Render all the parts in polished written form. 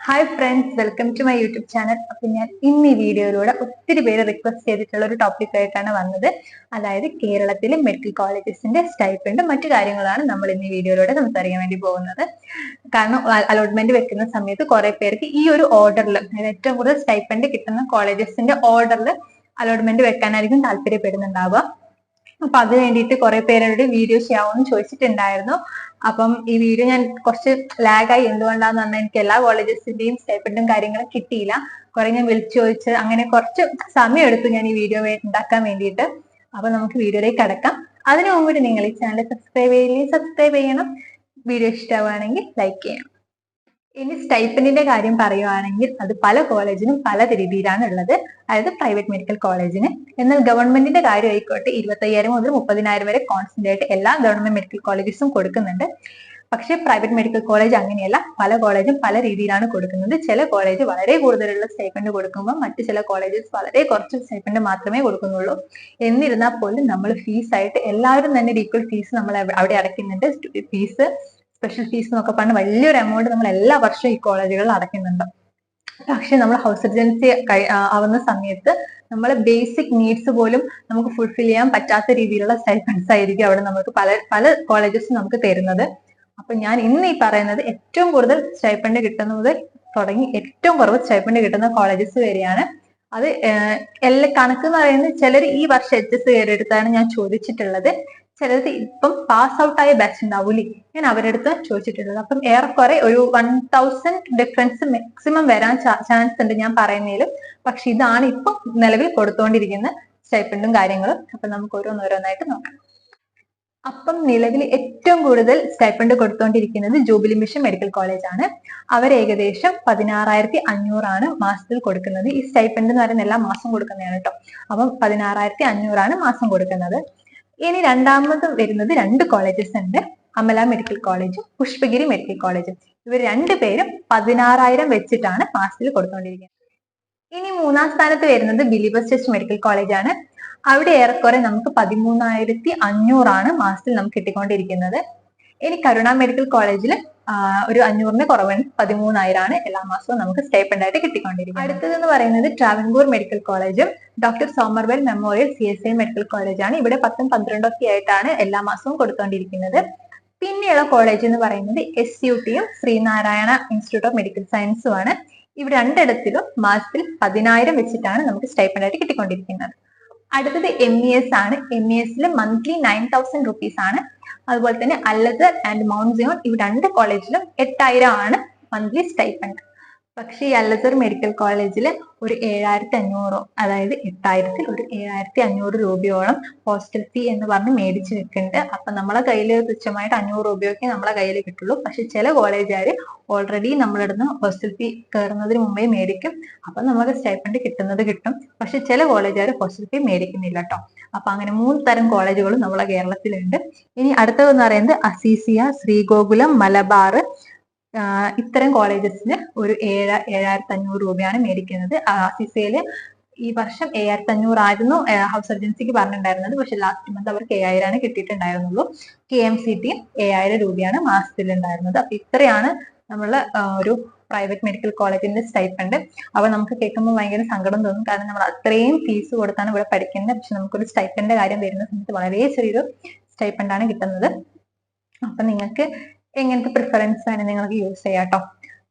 Hi friends, welcome to my YouTube channel. അപ്പൊ ഞാൻ ഇന്ന് ഈ വീഡിയോയിലൂടെ ഒത്തിരി പേര് റിക്വസ്റ്റ് ചെയ്തിട്ടുള്ള ഒരു ടോപ്പിക് ആയിട്ടാണ് വന്നത്. അതായത് കേരളത്തിലെ മെഡിക്കൽ കോളേജസിന്റെ സ്റ്റൈപ്പൻഡും മറ്റു കാര്യങ്ങളാണ് നമ്മൾ ഇന്ന് ഈ വീഡിയോയിലൂടെ സംസാരിക്കാൻ വേണ്ടി പോകുന്നത്. കാരണം അലോട്ട്മെന്റ് വെക്കുന്ന സമയത്ത് കുറെ പേർക്ക് ഈ ഒരു ഓർഡറിൽ, അതായത് ഏറ്റവും കൂടുതൽ സ്റ്റൈപ്പൻഡ് കിട്ടുന്ന കോളേജസിന്റെ ഓർഡറിൽ അലോട്ട്മെന്റ് വെക്കാനായിരിക്കും താല്പര്യപ്പെടുന്നുണ്ടാവുക. അപ്പൊ അത് വേണ്ടിയിട്ട് കുറെ പേരോട് വീഡിയോ ചെയ്യാമെന്ന് ചോദിച്ചിട്ടുണ്ടായിരുന്നു. അപ്പം ഈ വീഡിയോ ഞാൻ കുറച്ച് ലാഗായി. എന്തുകൊണ്ടാന്ന് പറഞ്ഞാൽ എനിക്ക് എല്ലാ കോളേജസിന്റെയും സ്റ്റൈപ്പൻഡും കാര്യങ്ങളും കിട്ടിയില്ല. കുറെ ഞാൻ വിളിച്ചു ചോദിച്ച് അങ്ങനെ കുറച്ച് സമയം എടുത്തു ഞാൻ ഈ വീഡിയോ ഉണ്ടാക്കാൻ വേണ്ടിയിട്ട്. അപ്പൊ നമുക്ക് വീഡിയോയിലേക്ക് കടക്കാം. അതിനു മുമ്പ് നിങ്ങൾ ഈ ചാനൽ സബ്സ്ക്രൈബ് ചെയ്യണം. വീഡിയോ ഇഷ്ടമാവുകയാണെങ്കിൽ ലൈക്ക് ചെയ്യണം. ഇനി സ്റ്റൈപ്പൻഡിന്റെ കാര്യം പറയുവാണെങ്കിൽ അത് പല കോളേജിനും പല രീതിയിലാണ് ഉള്ളത്. അതായത് പ്രൈവറ്റ് മെഡിക്കൽ കോളേജിന്. എന്നാൽ ഗവൺമെന്റിന്റെ കാര്യം ആയിക്കോട്ടെ 25,000 മുതൽ 30,000 വരെ കോൺസ്റ്റന്റ് ആയിട്ട് എല്ലാ ഗവൺമെന്റ് മെഡിക്കൽ കോളേജസും കൊടുക്കുന്നുണ്ട്. പക്ഷെ പ്രൈവറ്റ് മെഡിക്കൽ കോളേജ് അങ്ങനെയല്ല. പല കോളേജും പല രീതിയിലാണ് കൊടുക്കുന്നത്. ചില കോളേജ് വളരെ കൂടുതലുള്ള സ്റ്റൈപ്പൻഡ് കൊടുക്കുമ്പോൾ മറ്റു ചില കോളേജസ് വളരെ കുറച്ച് സ്റ്റൈപ്പൻഡ് മാത്രമേ കൊടുക്കുന്നുള്ളൂ. എന്നിരുന്നാൽ പോലും നമ്മൾ ഫീസ് ആയിട്ട് എല്ലാവരും തന്നെ ഈക്വൽ ഫീസ് നമ്മൾ അവിടെ അടയ്ക്കുന്നുണ്ട്. ഫീസ്, സ്പെഷ്യൽ ഫീസ് എന്നൊക്കെ പറഞ്ഞ് വലിയൊരു എമൗണ്ട് നമ്മൾ എല്ലാ വർഷവും ഈ കോളേജുകളിൽ അടയ്ക്കുന്നുണ്ട്. പക്ഷെ നമ്മൾ ഹൗസ് സർജൻസി ആവുന്ന സമയത്ത് നമ്മളെ ബേസിക് നീഡ്സ് പോലും നമുക്ക് ഫുൾഫിൽ ചെയ്യാൻ പറ്റാത്ത രീതിയിലുള്ള സ്റ്റൈപ്പൻഡ്സ് ആയിരിക്കും അവിടെ നമുക്ക് പല കോളേജസും നമുക്ക് തരുന്നത്. അപ്പൊ ഞാൻ ഇന്ന് ഈ പറയുന്നത് ഏറ്റവും കൂടുതൽ സ്റ്റൈപ്പൻഡ് കിട്ടുന്നത് തുടങ്ങി ഏറ്റവും കുറവ് സ്റ്റൈപ്പൻഡ് കിട്ടുന്ന കോളേജസ് വരെയാണ്. അത് എല്ലാ കണക്ക് എന്ന് പറയുന്നത് ചിലർ ഈ വർഷം HS കയറിയെടുത്താണ് ഞാൻ ചോദിച്ചിട്ടുള്ളത്. ചിലത് ഇപ്പം പാസ് ഔട്ട് ആയ ബാച്ച് ഉണ്ടാവൂലേ, ഞാൻ അവരുടെ അടുത്ത് ചോദിച്ചിട്ടുള്ളത്. അപ്പം ഏറെക്കുറെ ഒരു 1000 ഡിഫറൻസ് മാക്സിമം വരാൻ ചാൻസ് ഉണ്ട് ഞാൻ പറയുന്നതിലും. പക്ഷെ ഇതാണ് ഇപ്പം നിലവിൽ കൊടുത്തുകൊണ്ടിരിക്കുന്ന സ്റ്റൈപ്പൻഡും കാര്യങ്ങളും. അപ്പൊ നമുക്ക് ഓരോന്നോരോന്നായിട്ട് നോക്കാം. അപ്പം നിലവിൽ ഏറ്റവും കൂടുതൽ സ്റ്റൈപ്പൻഡ് കൊടുത്തുകൊണ്ടിരിക്കുന്നത് ജൂബിലി മിഷൻ മെഡിക്കൽ കോളേജ് ആണ്. അവർ ഏകദേശം 16,500 മാസത്തിൽ കൊടുക്കുന്നത്. ഈ സ്റ്റൈപ്പൻഡ് എന്ന് പറയുന്ന എല്ലാ മാസം കൊടുക്കുന്നതാണ് കേട്ടോ. അപ്പം 16,500 മാസം കൊടുക്കുന്നത്. ഇനി രണ്ടാമത് വരുന്നത് 2 കോളേജസ് ഉണ്ട്. അമല മെഡിക്കൽ കോളേജും പുഷ്പഗിരി മെഡിക്കൽ കോളേജും. ഇവർ രണ്ടുപേരും 16,000 വെച്ചിട്ടാണ് മാസത്തിൽ കൊടുത്തുകൊണ്ടിരിക്കുന്നത്. ഇനി മൂന്നാം സ്ഥാനത്ത് വരുന്നത് ബിലീവേഴ്സ് ചർച്ച് മെഡിക്കൽ കോളേജ് ആണ്. അവിടെ ഏറെക്കുറെ നമുക്ക് 13,500 മാസത്തിൽ നമുക്ക് കിട്ടിക്കൊണ്ടിരിക്കുന്നത്. ഇനി കരുണ മെഡിക്കൽ കോളേജിൽ ഒരു 500 കുറവാണ്, 13,000 എല്ലാ മാസവും നമുക്ക് സ്റ്റൈപ്പൻഡ് ആയിട്ട് കിട്ടിക്കൊണ്ടിരിക്കുന്നത്. അടുത്തതെന്ന് പറയുന്നത് ട്രാവൻകൂർ മെഡിക്കൽ കോളേജും doctor Somervell memorial CSI medical College ആണ്. ഇവിടെ 10ഉം 12ഉം ഒക്കെ ആയിട്ടാണ് എല്ലാ മാസവും കൊടുത്തുകൊണ്ടിരിക്കുന്നത്. പിന്നെയുള്ള കോളേജ് എന്ന് പറയുന്നത് SUTയും ശ്രീനാരായണ ഇൻസ്റ്റിറ്റ്യൂട്ട് ഓഫ് മെഡിക്കൽ സയൻസും ആണ്. ഇവിടെ രണ്ടിടത്തിലും മാസത്തിൽ 10,000 വെച്ചിട്ടാണ് നമുക്ക് സ്റ്റൈപ്പൻഡ് ആയിട്ട് കിട്ടിക്കൊണ്ടിരിക്കുന്നത്. അടുത്തത് MES ആണ്. MESൽ മന്ത്ലി 9,000 rupees ആണ്. അതുപോലെ തന്നെ അൽ-അസ്ഹർ ആൻഡ് മൗണ്ട് സിയോൺ ഈ 2 കോളേജിലും 8,000 ആണ് മന്ത്ലി സ്റ്റൈപ്പൻഡ്. പക്ഷേ ഈ അൽ-അസ്ഹർ മെഡിക്കൽ കോളേജിൽ ഒരു 7,500, അതായത് 8,000ൽ ഒരു 7,500 രൂപയോളം ഹോസ്റ്റൽ ഫീ എന്ന് പറഞ്ഞ് മേടിച്ച് വെക്കുന്നുണ്ട്. അപ്പൊ നമ്മളെ കയ്യിൽ തുച്ഛമായിട്ട് 500 രൂപയൊക്കെ നമ്മളെ കയ്യിൽ കിട്ടുള്ളൂ. പക്ഷെ ചില കോളേജുകാർ ഓൾറെഡി നമ്മളുടെ അടുത്ത് ഹോസ്റ്റൽ ഫീ കയറുന്നതിന് മുമ്പേ മേടിക്കും. അപ്പൊ നമുക്ക് സ്റ്റൈപ്പൻഡ് കിട്ടും. പക്ഷെ ചില കോളേജുകാർ ഹോസ്റ്റൽ ഫീ മേടിക്കുന്നില്ല കേട്ടോ. അപ്പൊ അങ്ങനെ 3 തരം കോളേജുകളും നമ്മളെ കേരളത്തിലുണ്ട്. ഇനി അടുത്തതെന്ന് പറയുന്നത് അസീസിയ, ശ്രീഗോകുലം, മലബാർ, ഇത്തരം കോളേജസിന് ഒരു 7,500 രൂപയാണ് മേടിക്കുന്നത്. അസീസിയയില് ഈ വർഷം 7,500 ആയിരുന്നു ഹൗസ് സർജൻസിക്ക് പറഞ്ഞിട്ടുണ്ടായിരുന്നത്. പക്ഷെ ലാസ്റ്റ് മന്ത് അവർക്ക് 7,000 കിട്ടിയിട്ടുണ്ടായിരുന്നുള്ളൂ. KMCT 7,000 രൂപയാണ് മാസത്തിൽ ഉണ്ടായിരുന്നത്. അപ്പൊ ഇത്രയാണ് നമ്മള് ഒരു പ്രൈവറ്റ് മെഡിക്കൽ കോളേജിന്റെ സ്റ്റൈപ്പൻഡ്. അപ്പൊ നമുക്ക് കേൾക്കുമ്പോൾ ഭയങ്കര സങ്കടം തോന്നും. കാരണം നമ്മൾ അത്രയും ഫീസ് കൊടുത്താണ് ഇവിടെ പഠിക്കുന്നത്. പക്ഷെ നമുക്കൊരു സ്റ്റൈപ്പൻഡിന്റെ കാര്യം വരുന്ന സമയത്ത് വളരെ ചെറിയൊരു സ്റ്റൈപ്പൻഡാണ് കിട്ടുന്നത്. അപ്പൊ നിങ്ങൾക്ക് എങ്ങനത്തെ പ്രിഫറൻസ് ആണ് നിങ്ങൾക്ക് യൂസ് ചെയ്യാം കേട്ടോ.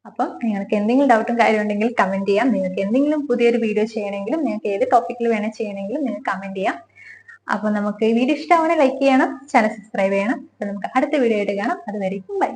അപ്പം നിങ്ങൾക്ക് എന്തെങ്കിലും ഡൗട്ടും കാര്യം ഉണ്ടെങ്കിൽ കമന്റ് ചെയ്യാം. നിങ്ങൾക്ക് എന്തെങ്കിലും പുതിയൊരു വീഡിയോ ചെയ്യണമെങ്കിലും, നിങ്ങൾക്ക് ഏത് ടോപ്പിക്കിൽ വേണേൽ ചെയ്യണമെങ്കിലും നിങ്ങൾക്ക് കമന്റ് ചെയ്യാം. അപ്പൊ നമുക്ക് ഈ വീഡിയോ ഇഷ്ടമാണെങ്കിൽ ലൈക്ക് ചെയ്യണം, ചാനൽ സബ്സ്ക്രൈബ് ചെയ്യണം. അപ്പൊ നമുക്ക് അടുത്ത വീഡിയോ ആയിട്ട് കാണാം. അതുവരെയും ബൈ.